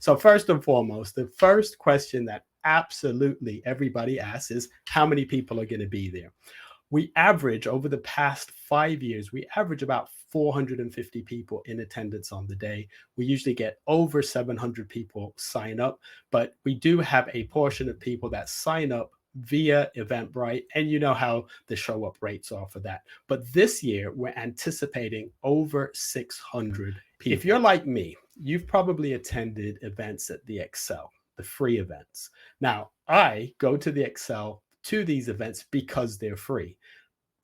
So first and foremost, the first question that absolutely everybody asks is how many people are going to be there? We average over the past 5 years, we average about 450 people in attendance on the day. We usually get over 700 people sign up, but we do have a portion of people that sign up via Eventbrite, and you know how the show up rates are for that. But this year, we're anticipating over 600 people. If you're like me, you've probably attended events at the Excel, the free events. Now, I go to the Excel to these events because they're free.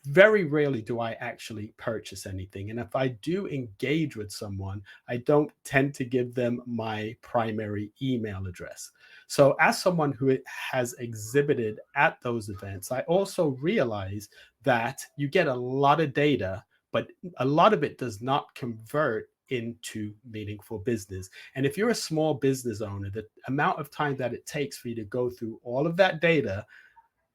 Very rarely do I actually purchase anything. And if I do engage with someone, I don't tend to give them my primary email address. So, as someone who has exhibited at those events, I also realize that you get a lot of data, but a lot of it does not convert into meaningful business. And if you're a small business owner, the amount of time that it takes for you to go through all of that data,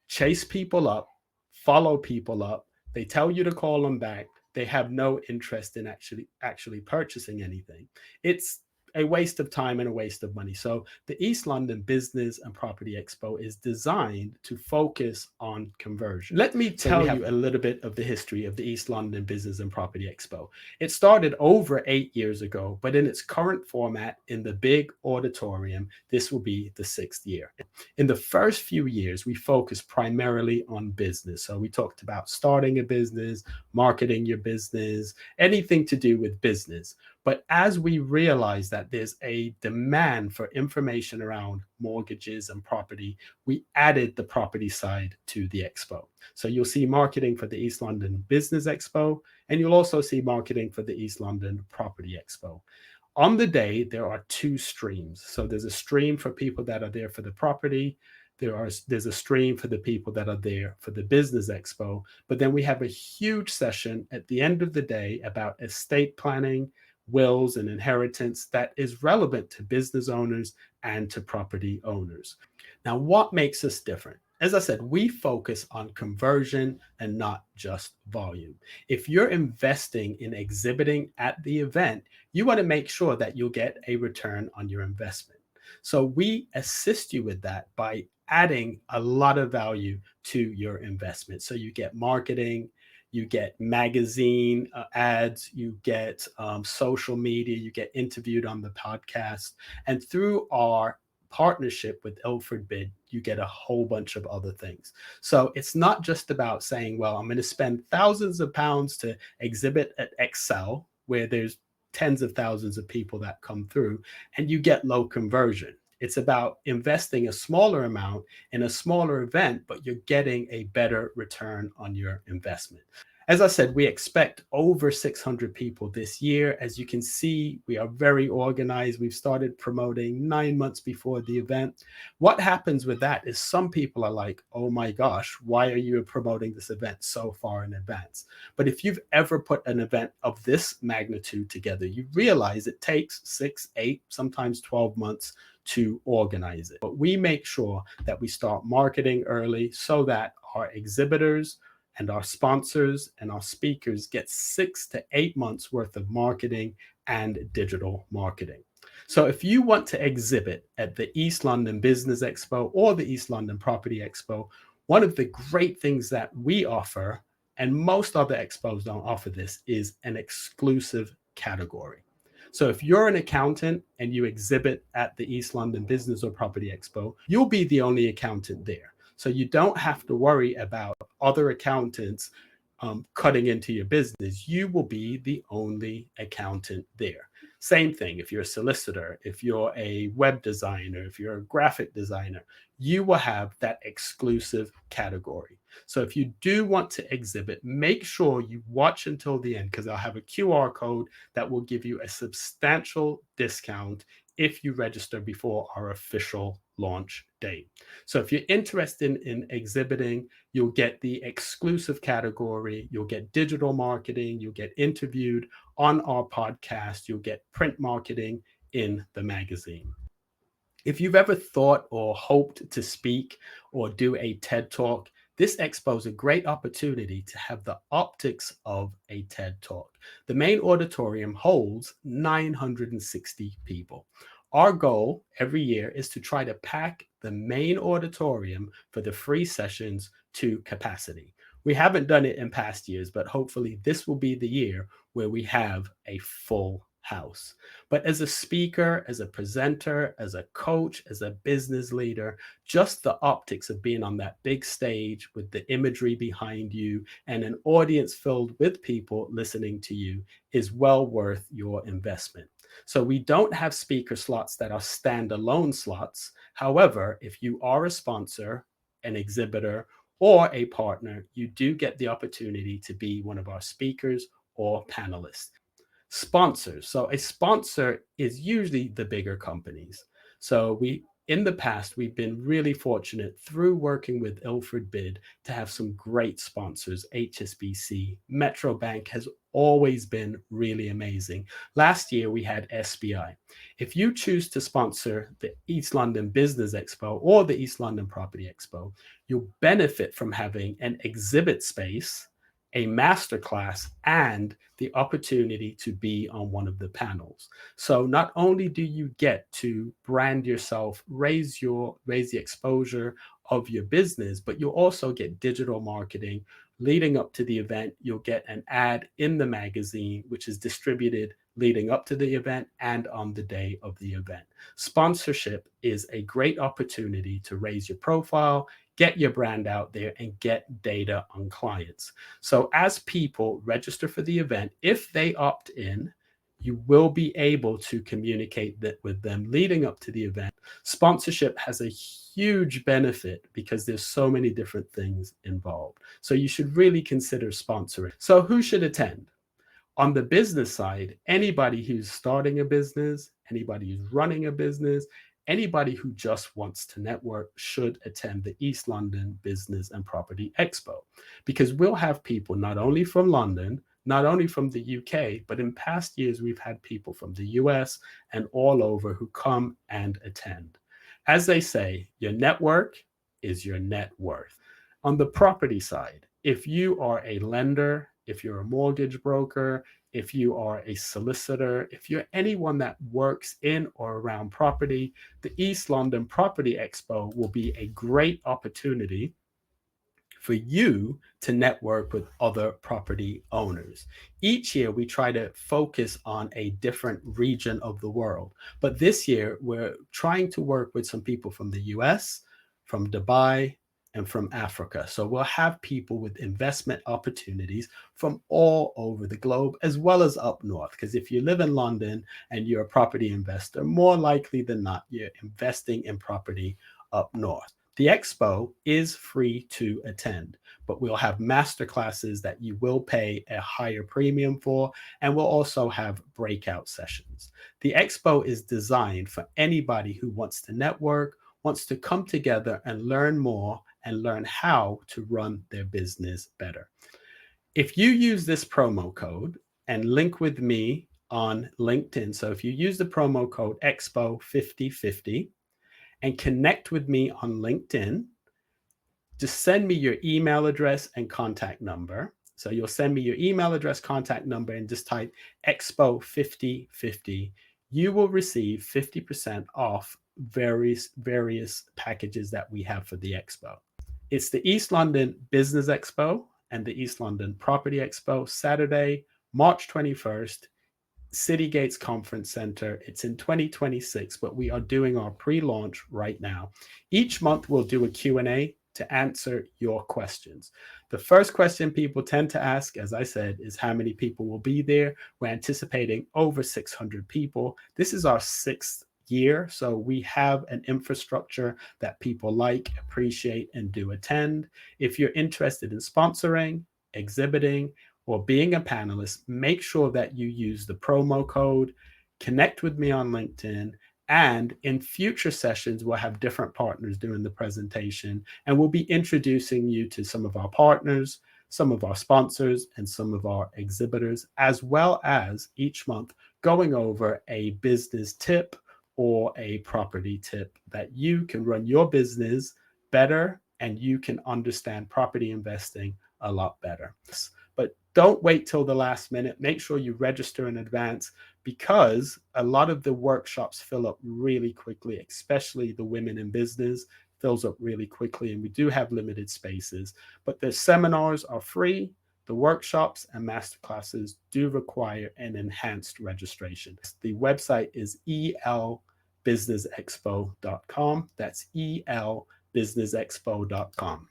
chase people up, follow people up. They tell you to call them back. They have no interest in actually purchasing anything. It's a waste of time and a waste of money. So the East London Business and Property Expo is designed to focus on conversion. Let me tell you a little bit of the history of the East London Business and Property Expo. It started over 8 years ago, but in its current format in the big auditorium, this will be the 6th year. In the first few years, we focused primarily on business. So we talked about starting a business, marketing your business, anything to do with business. But as we realized that there's a demand for information around mortgages and property, we added the property side to the expo. So you'll see marketing for the East London Business Expo, and you'll also see marketing for the East London Property Expo. On the day, there are two streams. So there's a stream for people that are there for the property. There's a stream for the people that are there for the business expo. But then we have a huge session at the end of the day about estate planning, wills, and inheritance that is relevant to business owners and to property owners. Now, what makes us different? As I said, we focus on conversion and not just volume. If you're investing in exhibiting at the event, you want to make sure that you'll get a return on your investment. So we assist you with that by adding a lot of value to your investment. So you get marketing, you get magazine ads, you get social media, you get interviewed on the podcast. And through our partnership with Ilford Bid, you get a whole bunch of other things. So it's not just about saying, well, I'm going to spend thousands of pounds to exhibit at Excel, where there's tens of thousands of people that come through, and you get low conversion. It's about investing a smaller amount in a smaller event, but you're getting a better return on your investment. As I said, we expect over 600 people this year. As you can see, we are very organized. We've started promoting 9 months before the event. What happens with that is some people are like, oh my gosh, why are you promoting this event so far in advance? But if you've ever put an event of this magnitude together, you realize it takes 6, 8, sometimes 12 months to organize it. But we make sure that we start marketing early so that our exhibitors and our sponsors and our speakers get 6 to 8 months worth of marketing and digital marketing. So if you want to exhibit at the East London Business Expo or the East London Property Expo, one of the great things that we offer, and most other expos don't offer this, is an exclusive category. So if you're an accountant and you exhibit at the East London Business or Property Expo, you'll be the only accountant there. So you don't have to worry about other accountants cutting into your business. You will be the only accountant there. Same thing if you're a solicitor, if you're a web designer, if you're a graphic designer, you will have that exclusive category. So if you do want to exhibit, make sure you watch until the end, because I'll have a QR code that will give you a substantial discount if you register before our official launch date. So if you're interested in exhibiting, you'll get the exclusive category, you'll get digital marketing, you'll get interviewed on our podcast, you'll get print marketing in the magazine. If you've ever thought or hoped to speak or do a TED Talk, this expo is a great opportunity to have the optics of a TED Talk. The main auditorium holds 960 people. Our goal every year is to try to pack the main auditorium for the free sessions to capacity. We haven't done it in past years, but hopefully this will be the year where we have a full house. But as a speaker, as a presenter, as a coach, as a business leader, just the optics of being on that big stage with the imagery behind you and an audience filled with people listening to you is well worth your investment. So we don't have speaker slots that are standalone slots. However, if you are a sponsor, an exhibitor, or a partner, you do get the opportunity to be one of our speakers or panelists. Sponsors. So a sponsor is usually the bigger companies. So in the past, we've been really fortunate through working with Ilford Bid to have some great sponsors. HSBC, Metro Bank has always been really amazing. Last year, we had SBI. If you choose to sponsor the East London Business Expo or the East London Property Expo, you'll benefit from having an exhibit space, a masterclass, and the opportunity to be on one of the panels. So not only do you get to brand yourself, raise the exposure of your business, but you'll also get digital marketing. Leading up to the event, you'll get an ad in the magazine, which is distributed leading up to the event and on the day of the event. Sponsorship is a great opportunity to raise your profile, get your brand out there, and get data on clients. So as people register for the event, if they opt in, you will be able to communicate that with them leading up to the event. Sponsorship has a huge benefit because there's so many different things involved. So you should really consider sponsoring. So who should attend? On the business side, anybody who's starting a business, anybody who's running a business, anybody who just wants to network should attend the East London Business and Property Expo, because we'll have people not only from London, not only from the UK, but in past years, we've had people from the US and all over who come and attend. As they say, your network is your net worth. On the property side, if you are a lender, if you're a mortgage broker, if you are a solicitor, if you're anyone that works in or around property, the East London Property Expo will be a great opportunity for you to network with other property owners. Each year, we try to focus on a different region of the world. But this year, we're trying to work with some people from the US, from Dubai, and from Africa. So we'll have people with investment opportunities from all over the globe, as well as up north. Because if you live in London and you're a property investor, more likely than not, you're investing in property up north. The expo is free to attend, but we'll have master classes that you will pay a higher premium for, and we'll also have breakout sessions. The expo is designed for anybody who wants to network, wants to come together and learn more and learn how to run their business better. If you use this promo code and link with me on LinkedIn, so if you use the promo code EXPO5050 and connect with me on LinkedIn, just send me your email address and contact number. So you'll send me your email address, contact number, and just type Expo5050. You will receive 50% off various packages that we have for the expo. It's the East London Business Expo and the East London Property Expo, Saturday, March 21st, City Gates Conference Center. It's in 2026, but we are doing our pre-launch right now. Each month we'll do a Q&A to answer your questions. The first question people tend to ask, as I said, is how many people will be there. We're anticipating over 600 people. This is our 6th year, so we have an infrastructure that people like, appreciate, and do attend. If you're interested in sponsoring, exhibiting, or being a panelist, make sure that you use the promo code, connect with me on LinkedIn, and in future sessions, we'll have different partners doing the presentation, and we'll be introducing you to some of our partners, some of our sponsors, and some of our exhibitors, as well as each month going over a business tip or a property tip that you can run your business better and you can understand property investing a lot better. But Don't wait till the last minute. Make sure you register in advance, because a lot of the workshops fill up really quickly, especially the women in business fills up really quickly, and we do have limited spaces. But the seminars are free. The workshops and masterclasses do require an enhanced registration. The website is elbusinessexpo.com. That's elbusinessexpo.com.